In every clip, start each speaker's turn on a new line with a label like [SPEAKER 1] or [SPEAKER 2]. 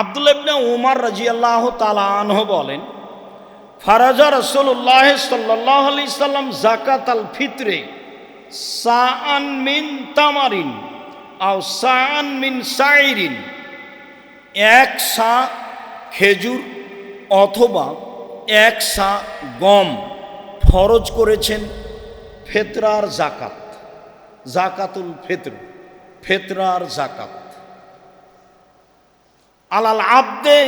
[SPEAKER 1] আব্দুল্লাহ ইবনে উমর রাদিয়াল্লাহু তাআলা আনহু বলেন, ফারাজা রাসূলুল্লাহ সাল্লাল্লাহু আলাইহি সাল্লাম যাকাতাল ফিতরে সাআন মিন তামারিন আও সাআন মিন শাইরিন, এক সা খেজুর অথবা এক সা গম ফরজ করেছেন ফিতরার যাকাত, যাকাতুল ফিতর, ফিতরার যাকাত। আলাল আবদে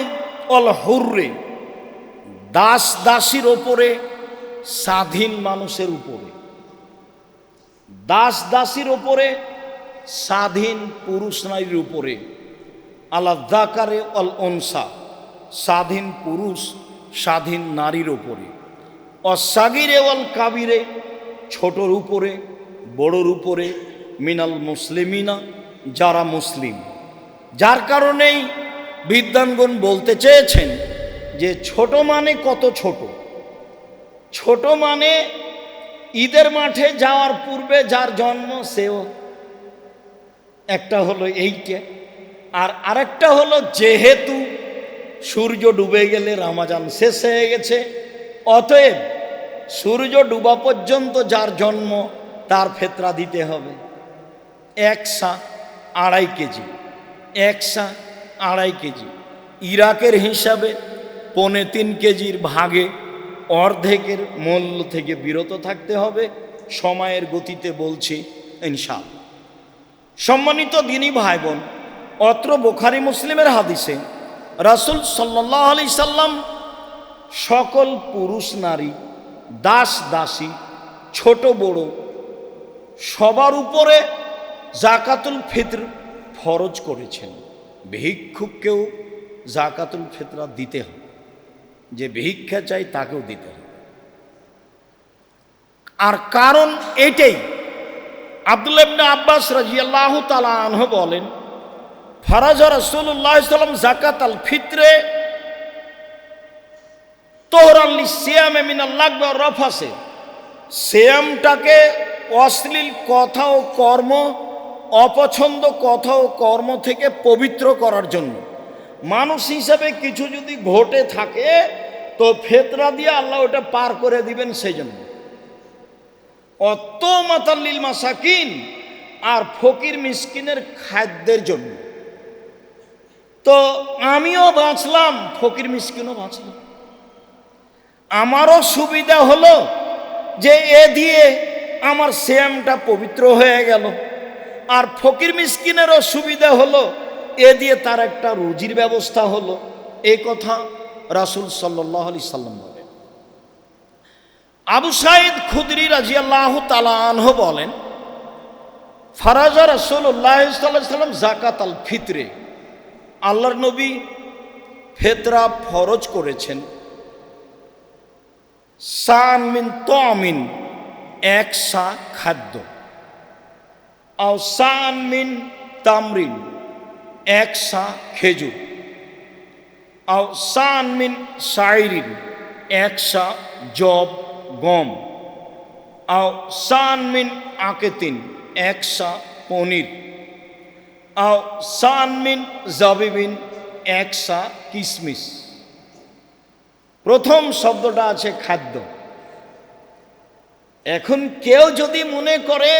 [SPEAKER 1] অল হুররে, দাস দাসীর ওপরে, স্বাধীন মানুষের উপরে, দাস দাসীর ওপরে, স্বাধীন পুরুষ নারীর উপরে। আলা যাকারে অল উনসা, স্বাধীন পুরুষ স্বাধীন নারীর উপরে। অসাগিরে অল কাবিরে, ছোটর উপরে বড়র উপরে। মিনাল মুসলিমিনা, যারা মুসলিম। যার কারণেই বিদ্বানগণ বলতে চেয়েছেন যে ছোট মানে কত ছোট? ছোট মানে ঈদের মাঠে যাওয়ার পূর্বে যার জন্ম সেও একটা হলো এইটা, আর আরেকটা হলো যেহেতু সূর্য ডুবে গেলে রমজান শেষ হয়ে গেছে, অতএব সূর্য ডুবা পর্যন্ত যার জন্ম তার ফিতরা দিতে হবে। এক সা 2.5 কেজি, এক সা 2.5 কেজি। ইরাকের হিসাবে 3.25 কেজির ভাগে অর্ধেকের মূল্য থেকে বিরত থাকতে হবে। সময়ের গতিতে বলছি ইনশাআল্লাহ। সম্মানিত দ্বীনী ভাই বোন, অত্র বুখারী মুসলিমের হাদিসে রাসূল সাল্লাল্লাহু আলাইহি সাল্লাম সকল পুরুষ নারী, দাস দাসী, ছোট বড় সবার উপরে যাকাতুল ফিতর ফরজ করেছেন। ভিক্ষুককেও যাকাতুল ফিতরা দিতে হবে, যে ভিক্ষা চাই তাকেও দিতে হবে। আর কারণ এটাই, আব্দুল্লাহ ইবনে আব্বাস রাদিয়াল্লাহু তাআলা আনহু বলেন, ফারাজা রাসূলুল্লাহ সাল্লাল্লাহু আলাইহি ওয়াসাল্লাম যাকাতাল ফিতরে তোহরান লিসিয়ামে মিনাল লাগবি ওয়ার রাফাসে, সিয়ামটাকে অশ্লীল কথা ও কর্ম, অপছন্দ কথা ও কর্ম থেকে পবিত্র করার জন্য। মানুষ হিসাবে কিছু যদি ঘটে থাকে তো ফিতরা দিয়ে আল্লাহ ওটা পার করে দিবেন, সেই জন্য। অত মাতাল্লিল মাসাকিন, আর ফকির মিসকিনের খাদ্যের জন্য। তো আমিও বাঁচলাম, ফকির মিসকিনও বাঁচলাম। আমারও সুবিধা হলো যে এ দিয়ে আমার সিয়ামটা পবিত্র হয়ে গেল, আর ফকির মিসকিনেরও সুবিধা হলো, এ দিয়ে তার একটা রুজির ব্যবস্থা হলো। এই কথা রাসূল সাল্লাল্লাহু আলাইহি সাল্লাম বলেন। আবু সাঈদ খুদরি রাদিয়াল্লাহু তাআলা আনহু বলেন, ফারাজা রাসূলুল্লাহ সাল্লাল্লাহু আলাইহি সাল্লাম যাকাতাল ফিতরে, আল্লাহর নবী ফিতরা ফরজ করেছেন সান মিন তামিন, এক সা খাদ্য, আও সান মিন তামরিন, এক সা খেজুর, আও সান মিন শাইরিন, এক সা জব গম, আও সান মিন আকেতিন, এক সা পনির, আও সান মিন জাবিবিন, এক সা কিশমিশ। প্রথম শব্দটা আছে খাদ্য। এখন কেউ যদি মনে করে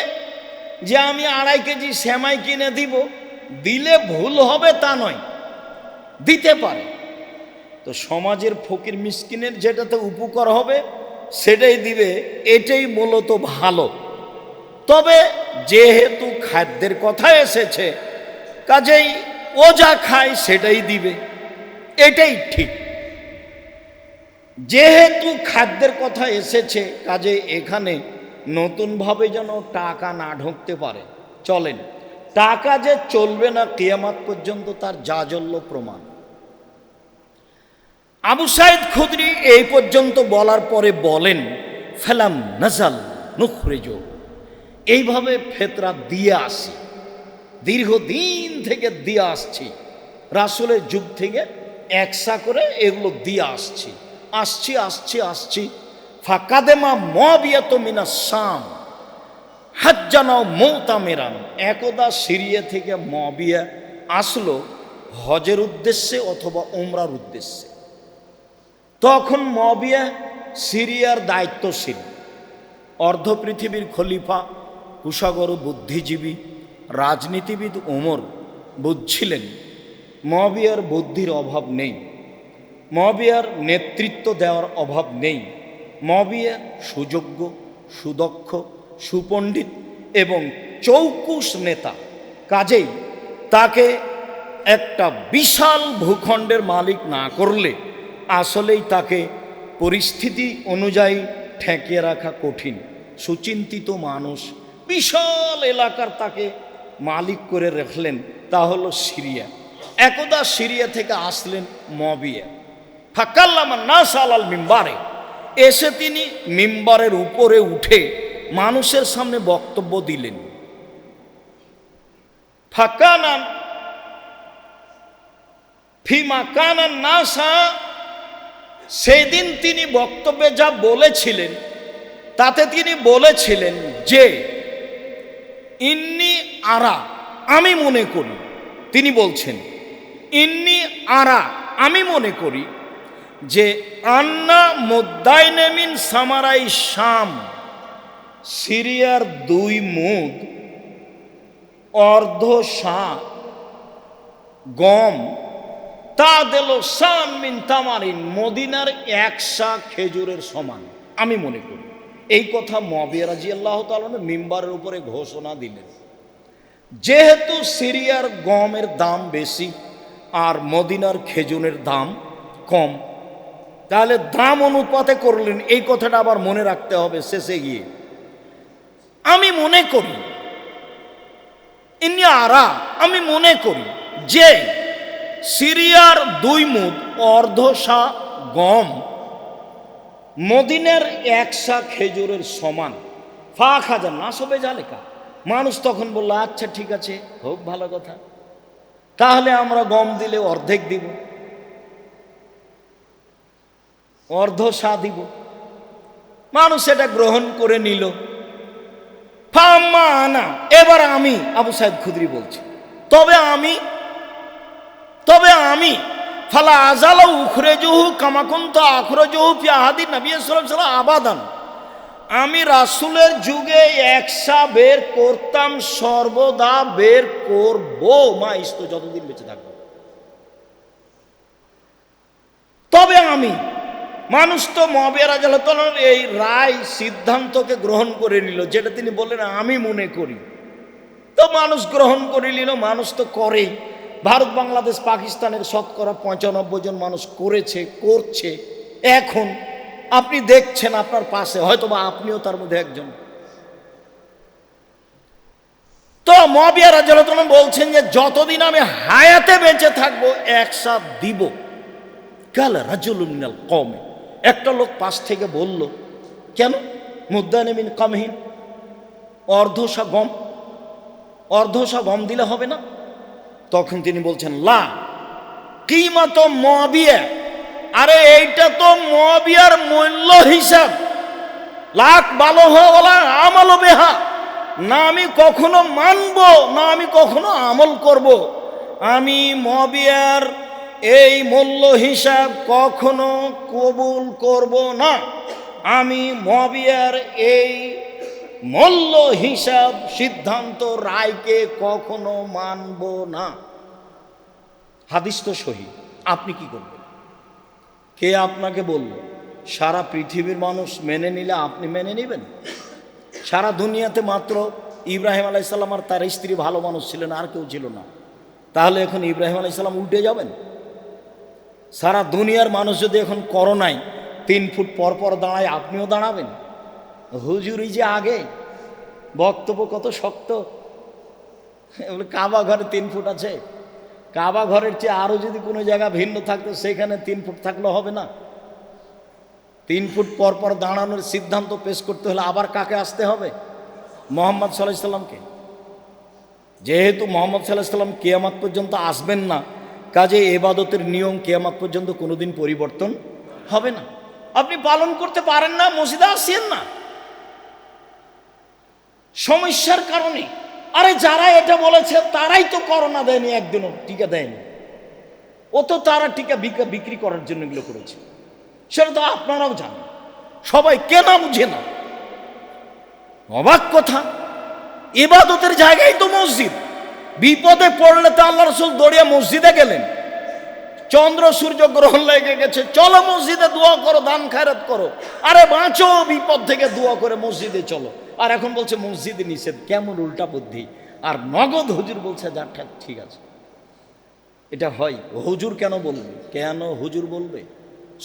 [SPEAKER 1] যে আমি 2.5 কেজি সেমাই কিনে দিব, দিলে ভুল হবে তা নয়, দিতে পারে। তো সমাজের ফকির মিসকিনের যেটাতে উপকার হবে সেটাই দিবে, এটাই মূলত ভালো। তবে যেহেতু খাদ্যের কথা এসেছে, কাজেই ও যা খায় সেটাই দিবে, এটাই ঠিক। যেহেতু খাদ্যের কথা এসেছে, কাজে এখানে নতুনভাবে যেন টাকা না ঢুকতে পারে। চলেন, টাকা যে চলবে না কিয়ামত পর্যন্ত তার জাজল্য প্রমাণ। আবু সাঈদ খুদরি এই পর্যন্ত বলার পরে বলেন, ফালাম নাজাল নুখরিজু, এইভাবে ফিতরা দিয়ে আসি, দীর্ঘদিন থেকে দিয়ে আসছি, রাসূলের যুগ থেকে একসা করে এগুলো দিয়ে আসছি। ফাকাদেমা মুআবিয়াতু মিনাস শাম হাজ্জানা মুতামিরান, একদা সিরিয়া থেকে মুআবিয়া আসলো হজের উদ্দেশ্যে অথবা উমরার উদ্দেশ্যে। তখন মুয়াবিয়া সিরিয়ার দায়িত্বশীল, অর্ধ পৃথিবীর খলিফা, কুশাগর বুদ্ধিজীবী রাজনীতিবিদ ওমর বুঝছিলেন মুয়াবিয়ার বুদ্ধির অভাব নেই, মুয়াবিয়ার নেতৃত্ব দেওয়ার অভাব নেই। মুয়াবিয়া সুযোগ্য, সুদক্ষ, সুপণ্ডিত এবং চৌকুশ নেতা, কাজেই তাকে একটা বিশাল ভূখণ্ডের মালিক না করলে আসলেই তাকে পরিস্থিতি অনুযায়ী ঠেকিয়ে রাখা কঠিন। সুচিন্তিত মানুষ, বিশাল এলাকার তাকে মালিক করে রাখলেন, তা হলো সিরিয়া। একদা সিরিয়া থেকে আসলেন মুয়াবিয়া, ফাকাল্লামা নাস আলাল মিম্বারে, এসে তিনি মিম্বারের উপরে উঠে মানুষের সামনে বক্তব্য দিলেন। ফাকানান ফিমা কানান নাসা, সেদিন তিনি বক্তব্যে যা বলেছিলেন তাতে তিনি বলেছিলেন যে ইন্নি আরা, আমি মনে করি, তিনি বলছেন ইন্নি আরা, আমি মনে করি যে আন্না মুদ্দাইনেমিন সামারাই শাম, সিরিয়ার 2 মুদ অর্ধ সা গম, তা দিল সান মিন তামারিন, মদিনার 1 সা খেজুরের সমান, আমি মনে করি। এই কথা মুয়াবিয়া রাদিয়াল্লাহু তাআলা মিম্বারের উপরে ঘোষণা দিলেন। যেহেতু সিরিয়ার গমের দাম বেশি আর মদিনার খেজুরের দাম কম, তাহলে দাম অনুপাতে করলেন, এই কথাটা আবার মনে রাখতে হবে শেষে গিয়ে। আমি মনে করি, ইন্নি আরা, আমি মনে করি যে সিরিয়ার 2 মুদ অর্ধ সা গম মদিনার 1 সা খেজুরের সমান। ফা খাজা না সবে জালেকা, মানুষ তখন বলল আচ্ছা ঠিক আছে, খুব ভালো কথা, তাহলে আমরা গম দিলে অর্ধেক দিব, অর্ধ সা দিব। মানুষ এটা গ্রহণ করে নিল। ফাম্মা আনা, এবার আমি, আবু সাইদ খুদরি বলছি, তবে আমি ফালা আজালা উখরেজুহু কামা কুনতু আখরাজুহু ফি আহাদি নবী সাল্লাল্লাহু আলাইহি ওয়াসাল্লাম আবাদান, আমি রাসূলের যুগে 1 সা বের করতাম, সর্বদা বের করব, মা ইস্তো, যতদিন বেঁচে থাকবো। তবে আমি, মানুষ তো মুয়াবিয়া রাদিয়াল্লাহু তাআলার এই রায় সিদ্ধান্তকে গ্রহণ করে নিল, যেটা তিনি বললেন আমি মনে করি, তো মানুষ গ্রহণ করে নিল। মানুষ তো করেই, ভারত বাংলাদেশ পাকিস্তানের শতকরা 95 জন মানুষ করেছে, করছে। এখন আপনি দেখছেন আপনার পাশে, হয়তো বা আপনিও তার মধ্যে একজন। তো মুয়াবিয়া রাদিয়াল্লাহু তাআলা বলছেন যে যতদিন আমি হায়াতে বেঁচে থাকবো 1 সা দিব। কালা রাজুলুন মিনাল কওমে, একটা লোক পাশ থেকে বলল, কেন মুদ্দানে মিন কামহিন, অর্ধ সা গম দিলে হবে না? তখন তিনি বলছেন লা কিমাত মুয়াবিয়া, আরে এইটা তো মুয়াবিয়ার মূল্য হিসাব, লাখ ভালো হওয়া আমল বেহা, না আমি কখনো মানব না আমি কখনো আমল করব। আমি মুয়াবিয়ার এই মূল্য হিসাব কখনো কবুল করব না, আমি মুয়াবিয়ার এই মূল্য হিসাব সিদ্ধান্ত রায়কে কখনো মানব না। হাদিস তো সহিহ, আপনি কি করবেন? কে আপনাকে বলল? সারা পৃথিবীর মানুষ মেনে নিলে আপনি মেনে নেবেন? সারা দুনিয়াতে মাত্র ইব্রাহিম আলাইহিস সালাম আর তার স্ত্রী ভালো মানুষ ছিলেন, আর কেউ ছিল না, তাহলে এখন ইব্রাহিম আলাইহিস সালাম উল্টে যাবেন? সারা দুনিয়ার মানুষ যদি এখন করোনায় 3 ফুট পর পর দাঁড়ায়, আপনিও দাঁড়াবেন? হুজুরি যে আগে বক্তব্য কত শক্ত, কাবা ঘরে 3 ফুট আছে, কাবা ঘরের চেয়ে আরো যদি কোনো জায়গা ভিন্ন থাকতো সেখানে 3 ফুট থাকলে হবে না? 3 ফুট পর পর দাঁড়ানোর সিদ্ধান্ত পেশ করতে হলে আবার কাকে আসতে হবে? মুহাম্মদ সাল্লাল্লাহু আলাইহি সাল্লামকে। যেহেতু মুহাম্মদ সাল্লাল্লাহু আলাইহি সাল্লাম কিয়ামত পর্যন্ত আসবেন না, কাজে ইবাদতের নিয়ম কিয়ামত পর্যন্ত কোনোদিন পরিবর্তন হবে না। আপনি পালন করতে পারেন না, মসজিদে আসেন না সমস্যার কারণে। আরে যারা এটা বলেছে তারাই তো করোনা দেয়নি, একদিনও টিকা দেয়নি, ও তো তারা টিকা বিক্রি করার জন্য এগুলো করেছে, সেটা তো আপনারাও জানেন, সবাই কেনা বুঝে না। অবাক কথা, ইবাদতের জায়গায় তো মসজিদ। বিপদে পড়লে তো আল্লাহ রাসূল দৌড়িয়ে মসজিদে গেলেন। চন্দ্র সূর্য গ্রহণ লেগে গেছে, চলো মসজিদে দোয়া করো, দান খায়রাত করো। আরে বাঁচো বিপদ থেকে, দোয়া করে মসজিদে চলো। আর এখন বলছে মসজিদে নিষেধ, কেমন উল্টা বুদ্ধি। আর নগদ হুজুর বলছে যা ঠিক আছে। এটা হয়? হুজুর কেন বলবে? কেন হুজুর বলবে?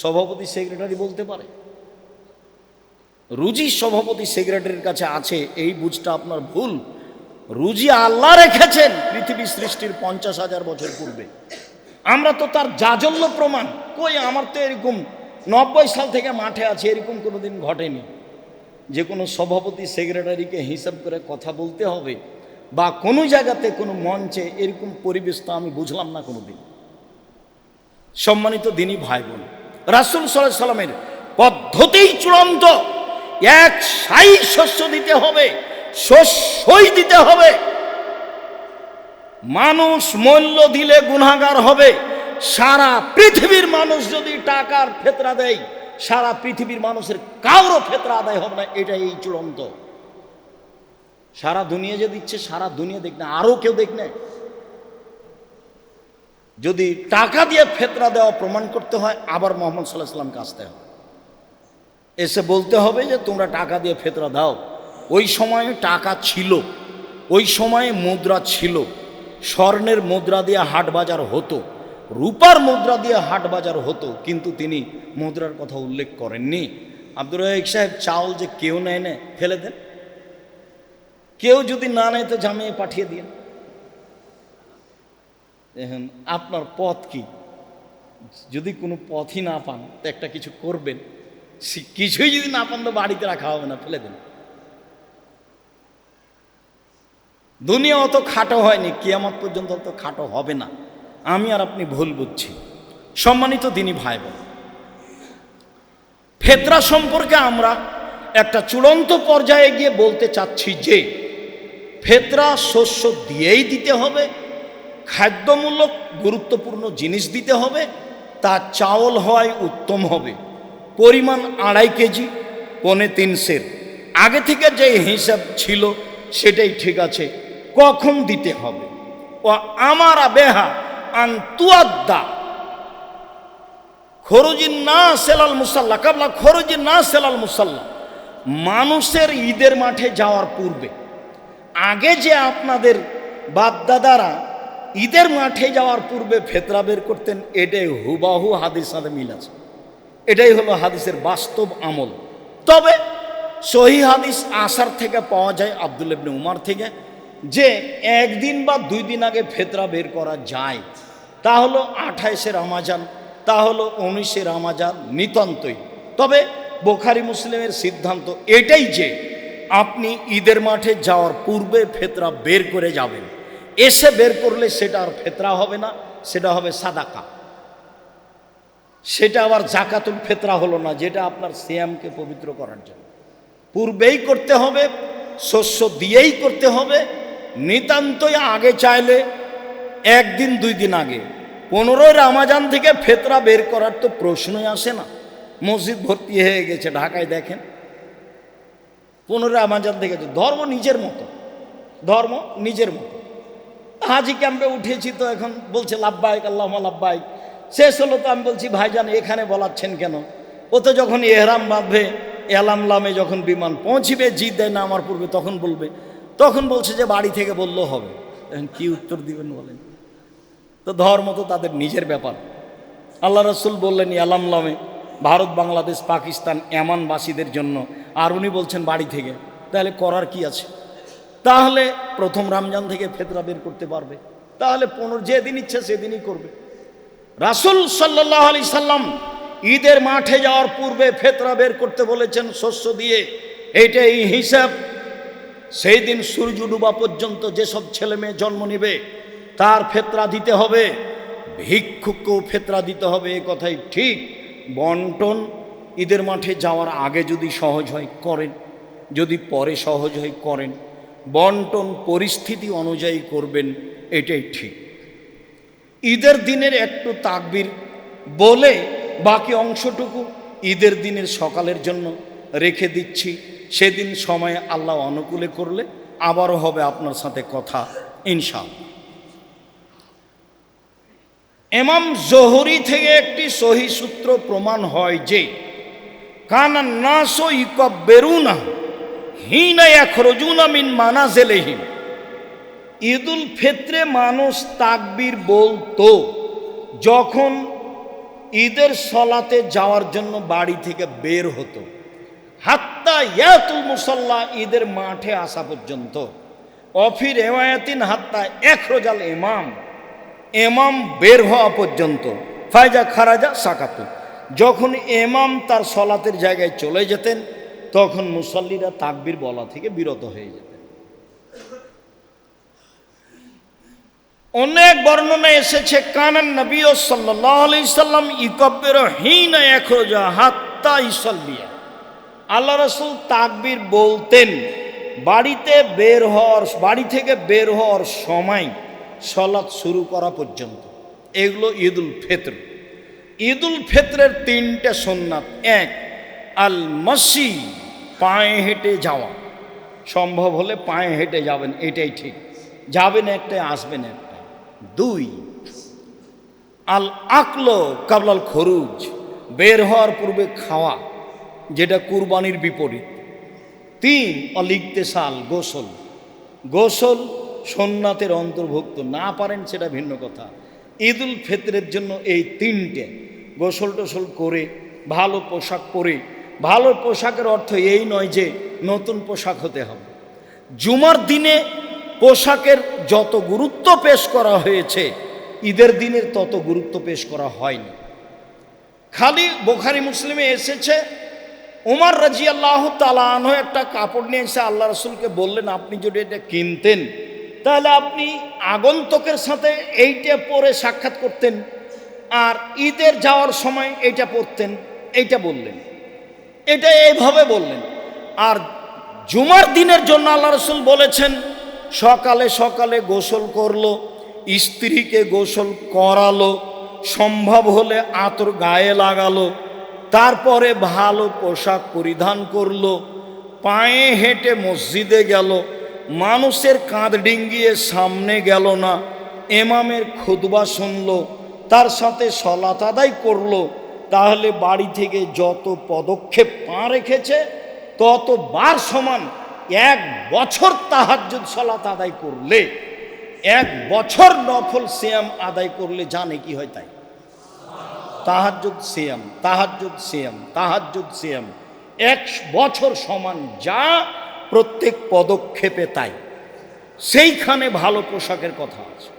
[SPEAKER 1] সভাপতি সেক্রেটারি বলতে পারে। রুজি সভাপতি সেক্রেটারির কাছে আছে, এই বুঝটা আপনার ভুল। রুজি আল্লাহ রেখেছেন পৃথিবী সৃষ্টির 50,000 বছর পূর্বে। আমরা তো তার জাজল্য প্রমাণ কই। আমার তো এরকম 90 সাল থেকে মাঠে আছে, এরকম কোনোদিন ঘটেনি যে কোনো সভাপতি সেক্রেটারিকে হিসাব করে কথা বলতে হবে বা কোনো জায়গাতে কোনো মঞ্চে এরকম পরিবেশ তো আমি বুঝলাম না কোনোদিন। সম্মানিত দিনী ভাই বোন, রাসূল সাল্লাল্লাহু আলাইহি সাল্লামের পদ্ধতিই চূড়ান্ত। এক সাই শস্য দিতে হবে, শস্যই দিতে হবে। মানুষ মূল্য দিলে গুনাহগার হবে। সারা পৃথিবীর মানুষ যদি টাকার ফেতরা দেয়, সারা পৃথিবীর মানুষের কারো ফেতরা আদায় হবে না। এটাই এই চূড়ান্ত। সারা দুনিয়া যে দিচ্ছে, সারা দুনিয়া দেখ না, আরো কেউ দেখ না। যদি টাকা দিয়ে ফেতরা দেওয়া প্রমাণ করতে হয়, আবার মুহাম্মদ সাল্লাল্লাহু আলাইহি সাল্লামকে আসতে হবে, এসে বলতে হবে যে তোমরা টাকা দিয়ে ফেতরা দাও। ওই সময়ে টাকা ছিল, ওই সময়ে মুদ্রা ছিল। স্বর্ণের মুদ্রা দিয়ে হাট বাজার হতো, রূপার মুদ্রা দিয়ে হাট বাজার হতো, কিন্তু তিনি মুদ্রার কথা উল্লেখ করেননি। আব্দুর রাজ্জাক সাহেব, চাউল যে কেউ নেয় না, ফেলে দেন। কেউ যদি না নেয় তো জামিয়ে পাঠিয়ে দিন। এখন আপনার পথ কি? যদি কোনো পথই না পান তো একটা কিছু করবেন, কিছুই যদি না পান তো বাড়িতে রাখা হবে না, ফেলে দেন। দুনিয়া অত খাটো হয়নি, কিয়ামত পর্যন্ত অত খাটো হবে না। আমি আর আপনি ভুল বুঝছি। সম্মানিত দিনী ভাই বোন, ফেতরা সম্পর্কে আমরা একটা চূড়ান্ত পর্যায়ে গিয়ে বলতে চাচ্ছি যে ফেতরা শস্য দিয়েই দিতে হবে, খাদ্যমূলক গুরুত্বপূর্ণ জিনিস দিতে হবে, তা চাউল হয় উত্তম হবে। পরিমাণ 2.5 কেজি, 3.25 সের। আগে থেকে যে হিসাব ছিল সেটাই ঠিক আছে। কখন দিতে হবে? ও আমারা বেহা আন্তুয়াদ্দা খরুজিন না সেলাল মুসাল্লা কাবলা খরুজিন না সেলাল মুসাল্লা। মানুষের ঈদের মাঠে যাওয়ার পূর্বে, আগে যে আপনাদের বাপদাদারা ঈদের মাঠে যাওয়ার পূর্বে ফেতরা বের করতেন, এটাই হুবাহু হাদিস সাথে মিল আছে। এটাই হলো হাদিসের বাস্তব আমল। তবে সহি হাদিস আসার থেকে পাওয়া যায়, আব্দুল্লাহ ইবনে উমর থেকে, যে 1 দিন বা 2 দিন আগে ফেতরা বের করা যায়। তা হলো 28শে রমাজান, তা হলো 19শে রমাজান, নিতান্তই। তবে বুখারী মুসলিমের সিদ্ধান্ত এটাই যে আপনি ঈদের মাঠে যাওয়ার পূর্বে ফেতরা বের করে যাবেন। এসে বের করলে সেটা আর ফেতরা হবে না, সেটা হবে সাদাকা। সেটা আবার জাকাতুল ফেতরা হলো না, যেটা আপনার সিয়ামকে পবিত্র করার জন্য। পূর্বেই করতে হবে, শস্য দিয়েই করতে হবে। নিতান্তই আগে চাইলে 1 দিন 2 দিন আগে। 15 রমাজান থেকে ফেতরা বের করার তো প্রশ্নই আসে না। মসজিদ ভর্তি হয়ে গেছে ঢাকায়, দেখেন। 15 রমাজান থেকে ধর্ম নিজের মতো, ধর্ম নিজের মতো। হাজি ক্যাম্পে উঠেছি তো এখন বলছে লাব্বাইক আল্লাহুম্মা লাব্বাইক। শেষ হলো তো আমি বলছি ভাইজান এখানে বলাচ্ছেন কেন? ও তো যখন এহরাম বাঁধবে, এলামলামে যখন বিমান পৌঁছিবে, জিদ্দায় নামার পূর্বে তখন বলবে। তখন বলছে যে বাড়ি থেকে বললেও হবে। এখন কি উত্তর দিবেন বলেন? তো ধর্ম তো তাদের নিজের ব্যাপার। আল্লাহ রাসূল বললেন এলামলামে, ভারত, বাংলাদেশ, পাকিস্তান, এমানবাসীদের জন্য, আর উনি বলছেন বাড়ি থেকে। তাহলে করার কি আছে? তাহলে প্রথম রমজান থেকে ফেতরা বের করতে পারবে, তাহলে 15 যেদিন ইচ্ছে সেদিনই করবে। রাসূল সাল্লাল্লাহু আলাইহি সাল্লাম ঈদের মাঠে যাওয়ার পূর্বে ফেতরা বের করতে বলেছেন শস্য দিয়ে। এইটাই হিসাব। সেই দিন সূর্য ডুবা পর্যন্ত যেসব ছেলে মেয়ে জন্ম নেবে তার ফেতরা দিতে হবে, ভিক্ষুককেও ফেতরা দিতে হবে, এ কথাই ঠিক। বন্টন ঈদের মাঠে যাওয়ার আগে যদি সহজ হয় করেন, যদি পরে সহজ হয় করেন। বন্টন পরিস্থিতি অনুযায়ী করবেন, এটাই ঠিক। ঈদের দিনের একটু তাকবীর বলে বাকি অংশটুকু ঈদের দিনের সকালের জন্য রেখে দিচ্ছি। সেদিন সময় আল্লাহ অনুকূলে করলে আবারও হবে আপনার সাথে কথা ইনশাআল্লাহ। ইমাম জোহরি থেকে একটি সহি সূত্র প্রমাণ হয় যে কানান নাসু ইকাব্বিরুনা হিনা ইয়াখরুজুনা মিন মানাজিলিহিম, ঈদুল ফিতরে মানুষ তাকবীর বলতো যখন ঈদের সলাতে যাওয়ার জন্য বাড়ি থেকে বের হতো, হাত্তা ইয়াতুল মুসাল্লা, ঈদের মাঠে আসা পর্যন্ত। অফি রিওয়ায়াতিন হাত্তা ইখরাজাল ইমাম, ইমাম বের হওয়া পর্যন্ত। ফায়জা খারাজা সাকাতু, যখন ইমাম তার সলাতের জায়গায় চলে যেতেন তখন মুসল্লিরা তাকবীর বলা থেকে বিরত হয়ে যেতেন। অনেক বর্ণনা এসেছে কানান নবী সাল্লাল্লাহু আলাইহি সাল্লাম ইকাব্বিরু হিনা ইয়াখরুজা হাত্তা ইসাল্লিয়া, আল্লাহ রাসূল তাকবীর বলতেন বাড়ি থেকে বের হওয়ার সময় সালাত শুরু করা পর্যন্ত। এগুলো ঈদুল ফিতর। ঈদুল ফিতরের তিনটে সুন্নাত: এক, আল মাসি, পায়ে হেঁটে যাওয়া, সম্ভব হলে পায়ে হেঁটে যাবেন, এটাই ঠিক, যাবেন একটাই আসবেন একটা। দুই, আল আকলো কাবলাল খরুজ, বের হওয়ার পূর্বে খাওয়া, যেটা কুরবানির বিপরীত। তিন, অল ইগতিসাল, গোসল। গোসল সুন্নাতের অন্তর্ভুক্ত, না পারেন সেটা ভিন্ন কথা। ঈদুল ফিতরের জন্য এই তিনটে, গোসল টোসল করে ভালো পোশাক পরে, ভালো পোশাকের অর্থ এই নয় যে নতুন পোশাক হতে হবে। জুমার দিনে পোশাকের যত গুরুত্ব পেশ করা হয়েছে ঈদের দিনের তত গুরুত্ব পেশ করা হয়নি। খালি বুখারী মুসলিমে এসেছে উমর রাদিয়াল্লাহু তাআলা আনহু একটা কাপড় নিয়ে এসে আল্লাহ রাসূলকে বললেন, আপনি যদি এটা কিনতেন তাহলে আপনি আগন্তুকের সাথে এইটা পরে সাক্ষাৎ করতেন, আর ঈদের যাওয়ার সময় এইটা পরতেন, এইটা বললেন, এটা এইভাবে বললেন। আর জুমার দিনের জন্য আল্লাহ রাসূল বলেছেন সকালে সকালে গোসল করলো, স্ত্রীকে গোসল করালো, সম্ভব হলে আতর গায়ে লাগালো, তারপরে ভালো পোশাক পরিধান করলো, পায়ে হেঁটে মসজিদে গেল, মানুষের কাঁধ ডিঙ্গিয়ে সামনে গেল না, ইমামের খুতবা শুনলো, তার সাথে সালাত আদায় করলো, তাহলে বাড়ি থেকে যত পদক্ষেপ পা রেখেছে তত বার সমান। 1 বছর তাহাজ্জুদ সালাত আদায় করলে, 1 বছর নফল সিয়াম আদায় করলে জানে কি হয় তাই। তাহাজ্জুদ সিয়াম, তাহাজ্জুদ সিয়াম, তাহাজ্জুদ সিয়াম, 1 বছর সমান যা প্রত্যেক পদক্ষেপে তাই। সেইখানে ভালো পোশাকের কথা আছে।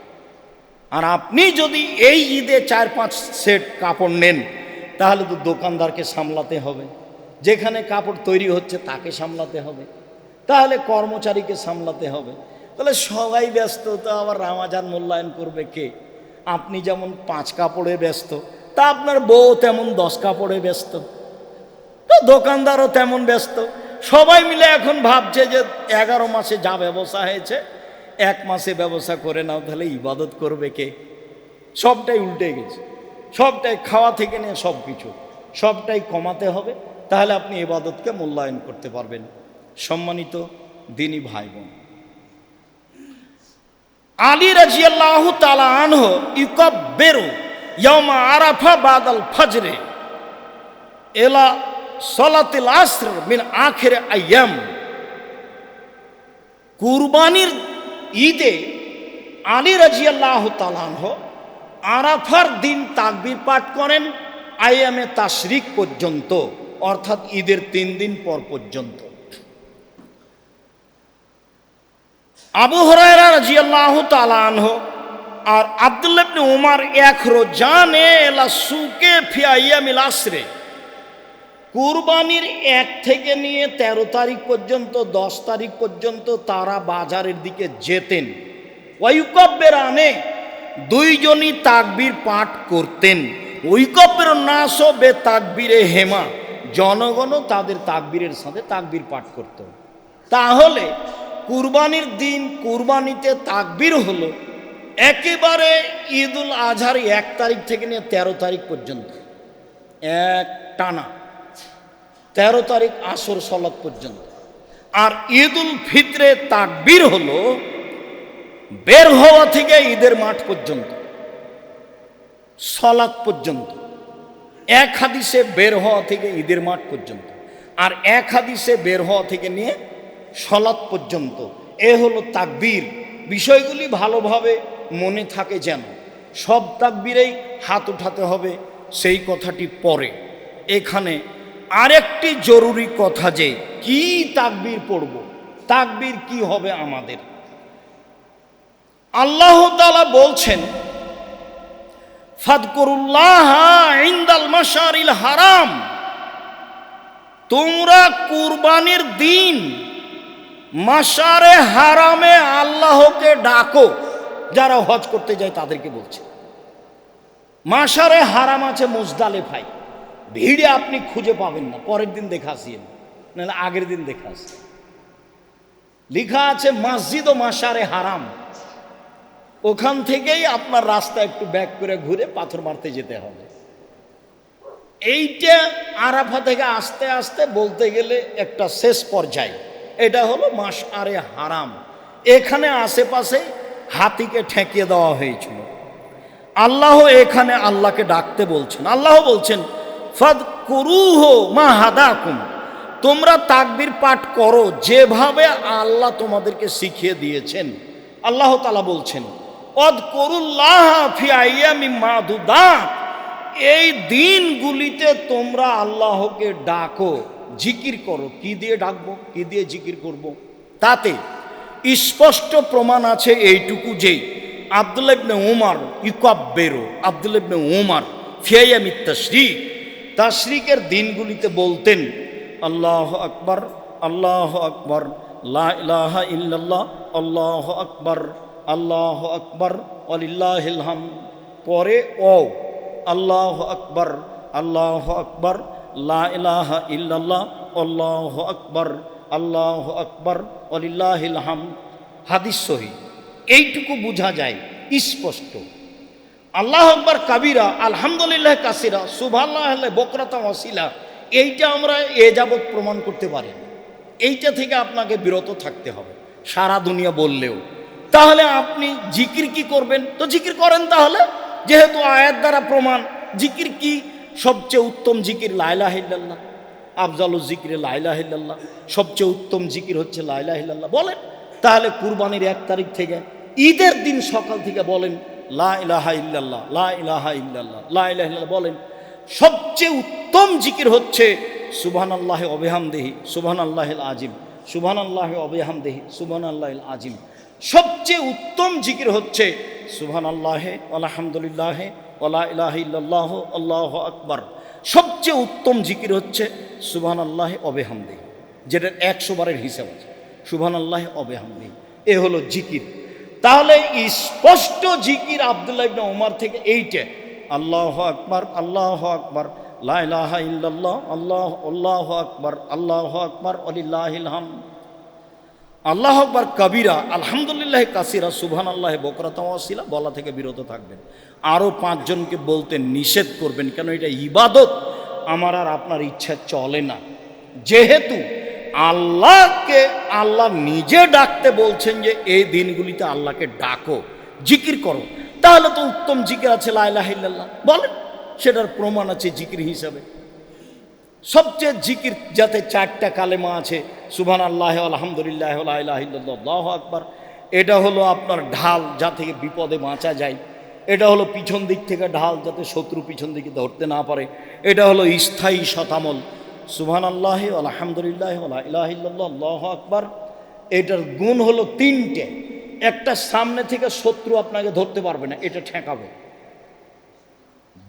[SPEAKER 1] আর আপনি যদি এই ঈদে 4-5 সেট কাপড় নেন তাহলে তো দোকানদারকে সামলাতে হবে, যেখানে কাপড় তৈরি হচ্ছে তাকে সামলাতে হবে, তাহলে কর্মচারীকে সামলাতে হবে, তাহলে সবাই ব্যস্ত, তো আবার রামাজান মূল্যায়ন করবে কে? আপনি যেমন 5 কাপড়ে ব্যস্ত, তা আপনার বউ তেমন 10 কাপড়ে ব্যস্ত, তো দোকানদারও তেমন ব্যস্ত। সবাই মিলে এখন ভাবছে যে 11 মাসে যা ব্যবসা হয়েছে 1 মাসে ব্যবসা করে নাও, তাহলে ইবাদত করবে কে? সবটাই উল্টে গেছে, সবটাই খাওয়া থেকে নিয়ে সব কিছু সবটাই কমাতে হবে, তাহলে আপনি ইবাদতকে মূল্যায়ন করতে পারবেন। সম্মানিত দিনী ভাই বোন, আলী রাদিয়াল্লাহু তাআলা আনহু ইকাব্বিরু ইয়াউমা আরাফা বাদাল ফজরে ইলা সালাতিল আসর মিন আখির আইয়াম। কুরবানির ঈদে আলী রাদিয়াল্লাহু তাআলা আনহু আরাফার দিন তাকবীর পাঠ করেন আইয়ামে তাশরিক পর্যন্ত, অর্থাৎ ঈদের 3 দিন পর পর্যন্ত। আবু হুরায়রা রাদিয়াল্লাহু তাআলা আনহু আর আব্দুল্লাহ ইবনে উমর ইয়াখরুজানে ইলা সুকে ফি আইয়ামিল আসরে, কুরবানির 1 থেকে নিয়ে 13 তারিখ পর্যন্ত 10 তারিখ পর্যন্ত তারা বাজারের দিকে যেতেন। ওয়ায়ুকাব্বিরানে, দুইজনই তাকবীর পাঠ করতেন। ওয়ায়ুকাব্বিরুন নাস বে তাকবীরে হেমা, জনগণও তাদের তাকবীরের সাথে তাকবীর পাঠ করত। তাহলে কুরবানির দিন কুরবানিতে তাকবীর হলো, একেবারে ঈদুল আজহার 1 তারিখ থেকে নিয়ে 13 তারিখ পর্যন্ত, এক টানা 13 তারিখ আসর সালাত পর্যন্ত। আর ঈদুল ফিতরে তাকবীর হলো বের হওয়া থেকে ঈদের মাঠ পর্যন্ত, সালাত পর্যন্ত। এক হাদিসে বের হওয়া থেকে ঈদের মাঠ পর্যন্ত, আর এক হাদিসে বের হওয়া থেকে নিয়ে সালাত পর্যন্ত। এ হলো তাকবীর। বিষয়গুলি ভালোভাবে মনে থাকে যেন। সব তাকবীরেই হাত উঠাতে হবে সেই কথাটি পরে। এখানে আরেকটি জরুরি কথা, যে কি তাকবীর পড়ব, তাকবীর কি হবে আমাদের। আল্লাহ তাআলা বলছেন, ফাদকুরুল্লাহ ইনদাল মাশারিল হারাম, তোমরা কুরবানির দিন মাশারে হারামে আল্লাহকে ডাকো। যারা হজ করতে যায় তাদেরকে বলছে। মাশারে হারাম আছে মুজদালিফায়, ভিড়ে আপনি খুঁজে পাবেন না, পরের দিন দেখে আসিয়েন, নাহলে আগের দিন দেখে আসেন। লেখা আছে মসজিদ ও মাশারে হারাম। ওখান থেকেই আপনার রাস্তা একটু ব্যাক করে ঘুরে পাথর মারতে যেতে হবে। এইটা আরাফা থেকে আস্তে আস্তে বলতে গেলে একটা শেষ পর্যায়ে, এটা হলো মাশআরে হারাম। এখানে আশেপাশে হাতিকে ঠেকিয়ে দেওয়া হয়েছিল। আল্লাহ এখানে আল্লাহকে ডাকতে বলছেন। আল্লাহ বলছেন, ফাদকুরুহু মা হাদাকুম, তোমরা তাকবীর পাঠ করো যেভাবে আল্লাহ তোমাদেরকে শিখিয়ে দিয়েছেন। আল্লাহ তাআলা বলছেন, ওয়াদকুরুল্লাহ ফি আইয়ামিম মাদুদাত, এই দিনগুলিতে তোমরা আল্লাহকে ডাকো, জিকির করো। কি দিয়ে ডাকবো, কি দিয়ে জিকির করব? তাতে স্পষ্ট প্রমাণ আছে এইটুকু, যে আব্দুল্লাহ ইবনে উমর ইকাব্বেরু, আব্দুল্লাহ ইবনে উমর ফি আইয়ামিত তাশরিক, তাশরিকের দিনগুলিতে বলতেন, আল্লাহু আকবার, আল্লাহু আকবার, লা ইলাহা ইল্লাল্লাহ, আল্লাহু আকবার, আল্লাহু আকবার ওয়ালিল্লাহিল হামদ। পরে ও আল্লাহু আকবার, আল্লাহু আকবার, লা ইলাহা ইল্লাল্লাহ, আল্লাহু আকবার, আল্লাহু আকবার ওয়ালিল্লাহিল হামদ। হাদিস সহিহ। এইটুকু বোঝা যায় স্পষ্ট। আল্লাহু আকবার কাবীরা, আলহামদুলিল্লাহ কাসীরা, সুবহানাল্লাহ বুকরাতান ওয়া আসীলা, এইটা আমরা এ যাবৎ প্রমাণ করতে পারি না। এইটা থেকে আপনাকে বিরত থাকতে হবে সারা দুনিয়া বললেও। তাহলে আপনি জিকির কি করবেন? তো জিকির করেন তাহলে, যেহেতু আয়াত দ্বারা প্রমাণ। জিকির কি? সবচেয়ে উত্তম জিকির লা ইলাহা ইল্লাল্লাহ, আফজালুজ জিকিরে লা ইলাহা ইল্লাল্লাহ, সবচেয়ে উত্তম জিকির হচ্ছে লা ইলাহা ইল্লাল্লাহ। বলেন তাহলে কুরবানির 1 তারিখ থেকে ঈদের দিন সকাল থেকে বলেন লা ইলাহা ইল্লাল্লাহ, লা ইলাহা ইল্লাল্লাহ, লা ইলাহা ইল্লাল্লাহ বলেন। সবচেয়ে উত্তম জিকির হচ্ছে সুবহানাল্লাহি ওয়া বিহামদিহি সুবহানাল্লাহিল আযীম, সুবহানাল্লাহি ওয়া বিহামদিহি সুবহানাল্লাহিল আযীম। সবচেয়ে উত্তম জিকির হচ্ছে সুবহানাল্লাহি আলহামদুলিল্লাহি ওয়া লা ইলাহা ইল্লাল্লাহ আল্লাহু আকবার। সবচেয়ে উত্তম জিকির হচ্ছে সুবহানাল্লাহি ওয়া বিহামদিহি, যেটার 100 বারের হিসাব আছে, সুবহানাল্লাহি ওয়া বিহামদিহি। এ হলো জিকির। তাহলে স্পষ্ট জিকির আব্দুল্লাহ ইবনে উমর থেকে এইটা, আল্লাহু আকবার, আল্লাহু আকবার, লা ইলাহা ইল্লাল্লাহ, আল্লাহু আকবার, আল্লাহু আকবার ওয়ালিল্লাহিল হামদ, আল্লাহু আকবার কাবীরা, আলহামদুলিল্লাহ কাসীরা, সুবহানাল্লাহ বুকরাতান ওয়া আসীলা বলা থেকে বিরত থাকবেন। আরও 5 জনকে বলতে নিষেধ করবেন, কেন এটা ইবাদত। আমার আর আপনার ইচ্ছা চলে না। যেহেতু আল্লাহকে আল্লাহ নিজে ডাকতে বলছেন যে এই দিনগুলিতে আল্লাহকে ডাকো, জিকির করো, তাহলে তো উত্তম জিকির আছে লা ইলাহা ইল্লাল্লাহ। বলেন, সেটার প্রমাণ আছে জিকির হিসাবে। সবচেয়ে জিকির যাতে 4টা কালেমা আছে, সুবহানাল্লাহি আলহামদুলিল্লাহ লা ইলাহা ইল্লাল্লাহ আল্লাহু আকবার। এটা হলো আপনার ঢাল, যা থেকে বিপদে বাঁচা যায়। এটা হলো পিছন দিক থেকে ঢাল, যাতে শত্রু পিছন দিকে ধরতে না পারে। এটা হলো স্থায়ী শতামল, সুবহানাল্লাহি আলহামদুলিল্লাহ লা ইলাহা ইল্লাল্লাহ আল্লাহু আকবার। এটার গুণ হলো 3টে। একটা, সামনে থেকে শত্রু আপনাকে ধরতে পারবে না, এটা ঠেকাবে।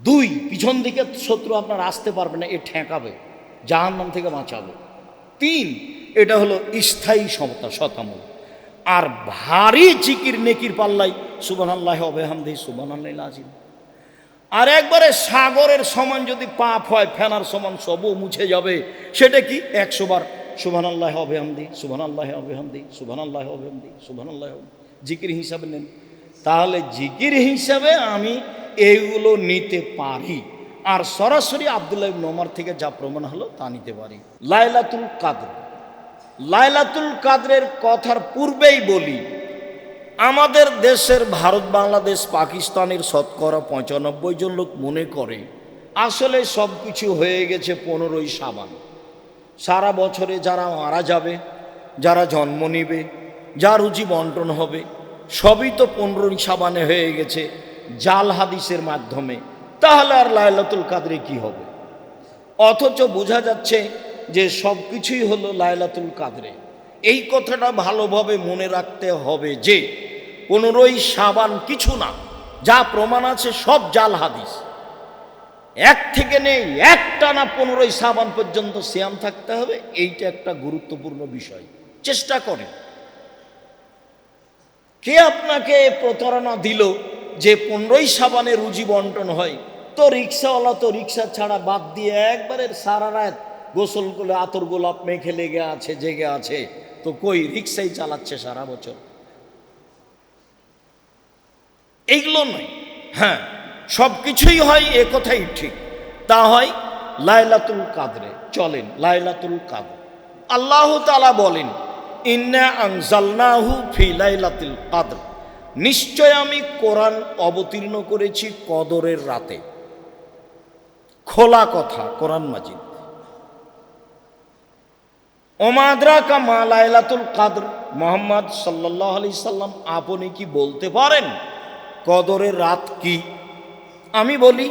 [SPEAKER 1] 2, পিছন দিকে শত্রু আপনার আসতে পারবে না, এ ঠেকাবে, জাহান্নাম থেকে বাঁচাবে। 3, এটা হলো স্থায়ী শতামল। আর ভারী জিকির নেকির পাল্লাই সুবহানাল্লাহি ওয়া বিহামদিহি সুবহানাল্লাহিল আযীম। আর একবারে সাগরের সমান যদি পাপ হয়, ফেনার সমান, সবও মুছে যাবে। সেটা কি? 100 বার সুবহানাল্লাহি ওয়া বিহামদিহি সুবহানাল্লাহি ওয়া বিহামদিহি সুবহানাল্লাহি ওয়া বিহামদিহি সুবহানাল্লাহি। জিকির হিসাবে নেন। তাহলে জিকির হিসাবে আমি এইগুলো নিতে পারি, আর সরাসরি আব্দুল্লাহ ইবনে ওমর থেকে যা প্রমাণ হলো তা নিতে পারি। লাইলাতুল কাদর, লাইলাতুল কাদরের কথার পূর্বেই বলি, আমাদের দেশের ভারত, বাংলাদেশ, পাকিস্তানের শতকরা 95 জন লোক মনে করে আসলে সব কিছু হয়ে গেছে 15ই শাবান। সারা বছরে যারা মারা যাবে, যারা জন্ম নেবে, যার রুজি বন্টন হবে, সবই তো 15ই শাবানে হয়ে গেছে জাল হাদিসের মাধ্যমে। তাহলে আর লাইলাতুল কাদরে কি হবে? অথচ বোঝা যাচ্ছে যে সব কিছুই হলো লাইলাতুল কাদরে। এই কথাটা ভালোভাবে মনে রাখতে হবে যে 15ই শাবান কিছু না, যা প্রমাণ আছে সব জাল হাদিস। এক থেকে নেই, একটানা 15ই শাবান পর্যন্ত সিয়াম থাকতে হবে, এইটা একটা গুরুত্বপূর্ণ বিষয়। চেষ্টা করেন। কে আপনাকে প্রতারণা দিল যে 15ই শাবানে রুজি বন্টন হয়? তো রিক্সাওয়ালা তো রিক্সা ছাড়া বাদ দিয়ে একবারে সারা রাত গোসল করে আতর গোলাপ মেখে লেগে আছে, জেগে আছে, তো কই রিক্সাই চালাচ্ছে সারা বছর। এইগুলো নয়। হ্যাঁ, সব কিছুই হয়, এ কথাই ঠিক। তা হয় লাইলাতুল কাদরে। চলেন লাইলাতুল কাদর, আল্লাহ তাআলা বলেন ইন্না আনজালনাহু ফি লাইলাতুল কাদর, নিশ্চয় আমি কোরআন অবতীর্ণ করেছি কদরের রাতে। খোলা কথা, কোরআন মাজিদ। ওমা আদরাকা মা লাইলাতুল কাদর, মুহাম্মদ সাল্লাল্লাহু আলাইহি সাল্লাম আপনি কি বলতে পারেন কদরের রাত কি? আমি বলি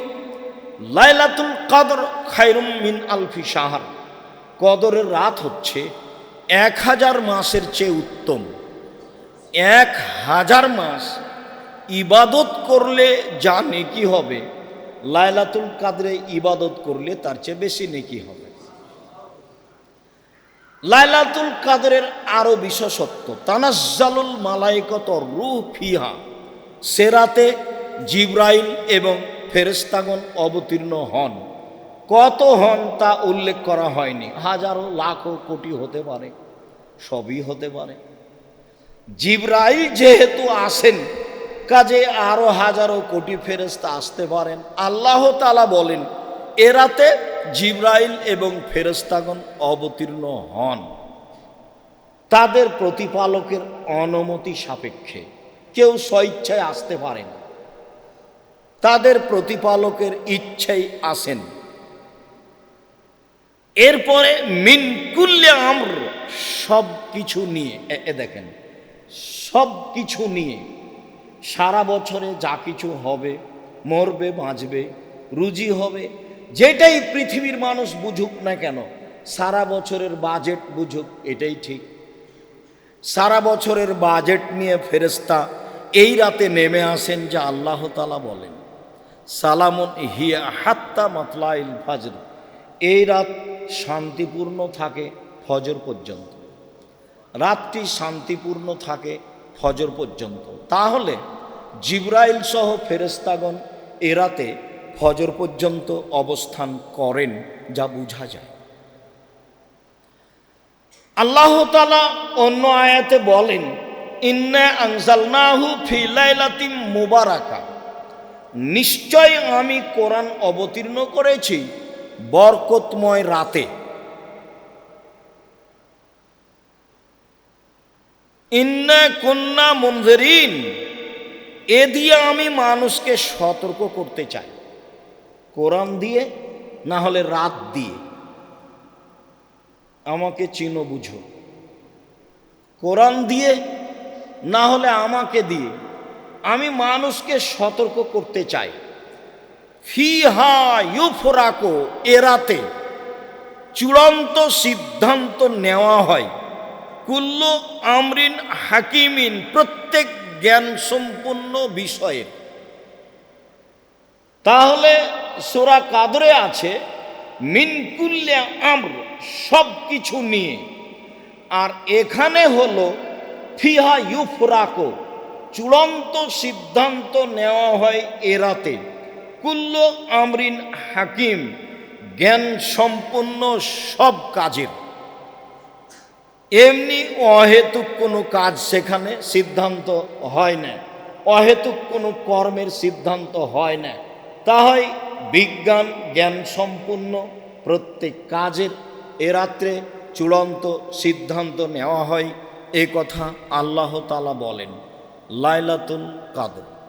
[SPEAKER 1] লাইলাতুল কাদর খায়রুম মিন আলফি শাহর, কদরের রাত হচ্ছে 1000 মাসের চেয়ে উত্তম। 1000 মাস ইবাদত করলে যা নেকি হবে, লাইলাতুল কাদরে ইবাদত করলে তার চেয়ে বেশি নেকি হবে। লাইলাতুল কাদরের আরো বিশেষত্ব, তানাজ্জালুল মালায়েকাতু রূহ ফিহা, সে রাতে জিবরাইল এবং ফেরেশতাগণ অবতীর্ণ হন। কত হন তা উল্লেখ করা হয়নি, হাজারো লাখো কোটি হতে পারে, সবই হতে পারে। জিবরাইল যেহেতু আসেন, কাজে আরো হাজারো কোটি ফেরেশতা আসতে পারেন। আল্লাহ তাআলা বলেন এ রাতে জিবরাইল এবং ফেরেশতাগণ অবতীর্ণ হন তাদের প্রতিপালকের অনুমতি সাপেক্ষে। কেউ স্বইচ্ছায় আসতে পারেন, তাদের প্রতিপালকের ইচ্ছাই আসেন। এরপরে মিন কুল্লি আমর, সব কিছু নিয়ে, দেখেন সব কিছু নিয়ে, সারা বছরে যা কিছু হবে, মরবে বাঁচবে, রুজি হবে, যেটাই পৃথিবীর মানুষ বুঝুক না কেন, সারা বছরের বাজেট বুঝুক, এটাই ঠিক। সারা বছরের বাজেট নিয়ে ফেরেশতা এই রাতে নেমে আসেন, যা আল্লাহ তাআলা বলেন সালামুন হিয়া হাত্তা মাতলাইল ফাজর, এই রাত শান্তিপূর্ণ থাকে ফজর পর্যন্ত। রাতটি শান্তিপূর্ণ থাকে ফজর পর্যন্ত। তাহলে জিবরাইল সহ ফেরেশতাগণ এ রাতে ফজর পর্যন্ত অবস্থান করেন, যা বোঝা যায়। আল্লাহ তাআলা অন্য আয়াতে বলেন ইন্না আনজালনাহু ফি লাইলাতিন মুবারাকা, নিশ্চয় আমি কোরআন অবতীর্ণ করেছি বরকতময় রাতে। ইন্না কুন্না মুনজিরিন, এ দিয়ে আমি মানুষকে সতর্ক করতে চাই, কোরআন দিয়ে না হলে রাত দিয়ে। আমাকে চিনো বুঝো, কোরআন দিয়ে না হলে আমাকে দিয়ে আমি মানুষকে সতর্ক করতে চাই। ফিহা ইউফরাকু, এ রাতে চূড়ান্ত সিদ্ধান্ত নেওয়া হয়। কুল্লু আমরিন হাকিমিন, প্রত্যেক জ্ঞান সম্পন্ন বিষয়ের। তাহলে সূরা কাদরে আছে মিন কুল্লি আমর, সব কিছু নিয়ে। আর এখানে হলো ফিহা ইউফরাকু, চূড়ান্ত সিদ্ধান্ত নেওয়া হয় এ রাতে। কুল্লু আমরিন হাকিম, জ্ঞান সম্পন্ন সব কাজের। এমনি অহেতুক কোনো কাজ সেখানে সিদ্ধান্ত হয় না, অহেতুক কোনো কর্মের সিদ্ধান্ত হয় না। তা হয় বিজ্ঞান জ্ঞান সম্পূর্ণ প্রত্যেক কাজের এ রাত্রে চূড়ান্ত সিদ্ধান্ত নেওয়া হয়। এ কথা আল্লাহ তাআলা বলেন লাইলাতুল কদর।